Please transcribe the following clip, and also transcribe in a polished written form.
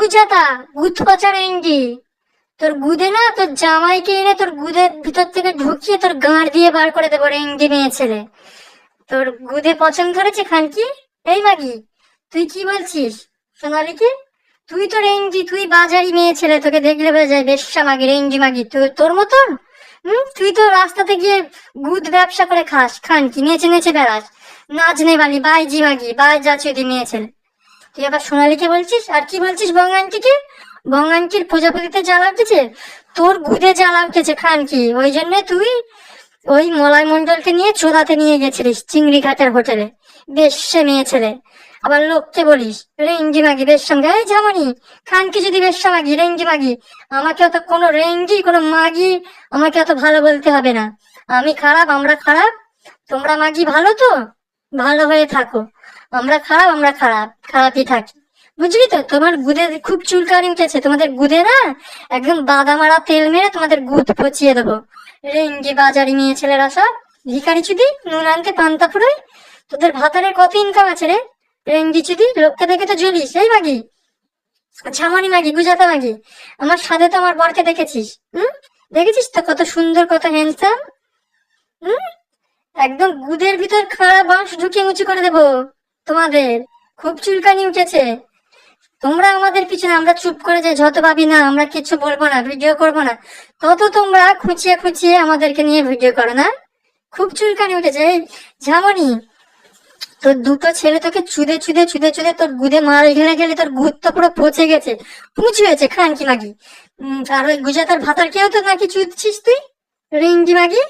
গুজাতা, গুদ পচা রেঙ্গি, তোর গুদে না তোর জামাইকে এনে তোর গুদের ভিতর থেকে ঢুকিয়ে তোর গাঁড় দিয়ে বার করে দেবো রেঙ্গি মেয়ে ছেলে। তোর গুদে পছন্দ ধরেছে খানকি? এই মাগি, তুই কি বলছিস সোনালিকে? তুই তো রেঞ্জি, তুই বাজারি মেয়ে ছেলে, তোকে দেখলে বোঝা যায় বেশ্যা মাগি, রেঞ্জি মাগি তুই, তোর মতন। তুই তো রাস্তাতে গিয়ে গুদ ব্যবসা করে খাস, খানকি নেচে নেচে বেড়াস, নাচ নে বালি, বাইজি মাগি, বাই যাচ্ছে তুই মেয়ে ছেলে। তুই আবার সোনালিকে বলছিস, আর কি বলছিস বঙ্গানটিকে? বঙ্গানটির প্রজাপতিতে জ্বালা উঠেছে, তোর গুদে জ্বালা উঠেছে খানকি, ওই জন্য তুই ওই মলয় মন্ডলকে নিয়ে চোদাতে নিয়ে গেছিলিস চিংড়ি ঘাটের হোটেলে, বেশ্যে মেয়ে ছেলে। আবার লোককে বলিস রেঙ্গি মাগি, বেশ সঙ্গে এই যেমনই খানকে যদি বেশ্যা মাগি, রেঙ্গি মাগি, আমাকে অত কোনো রেঙ্গি কোনো মাগি আমাকে অত ভালো বলতে হবে না। আমি খারাপ, আমরা খারাপ, তোমরা মাগি ভালো তো, ভালো হয়ে থাকো। আমরা খারাপ, আমরা খারাপ, খারাপই থাকি। বুঝলি তো? তোমার গুদে খুব চুলকানি উঠেছে, তোমাদের গুদে না একদম বাদামারা তেল মেরে তোমাদের গুদ পচিয়ে দেবো। রেঙ্গি বাজারি মেয়ে ছেলেরা সব ভিখারি চুদি, নুন আনতে পান্তা ফুরোয়। তোদের ভাতারের কত ইনকাম আছে রে রেঙ্গি চুদি? লোককে দেখে তো জ্বলিস এই মাগি, ছামানি মাগি, গুজাতা মাগি। আমার সাথে তো আমার বরকে দেখেছিস? দেখেছিস তো কত সুন্দর, কত হ্যান্ডসাম। হুম একদম গুদের ভিতর খাড়া বাঁশ ঢুকিয়ে উঁচু করে দেবো তোমাদের। খুব চুলকানি উঠেছে। তোমরা আমাদের পিছনে, আমরা চুপ করে যাই, যত ভাবি না আমরা কিছু বলবো না, ভিডিও করবো না, তত তোমরা খুঁচিয়ে খুঁচিয়ে আমাদেরকে নিয়ে ভিডিও করো না। খুব চুলকানি উঠেছে। এই ঝামনি, তোর দুটো ছেলে তোকে চুদে চুদে চুদে চুদে তোর গুদে মাল ঢেলে গেলে তোর গুদ তো পুরো পচে গেছে, পুঁচু হয়েছে খানকি মাগি। আর ওই গুজাতার ভাতার কেউ তো নাকি চুদছিস তুই রেঙ্গি মাগি।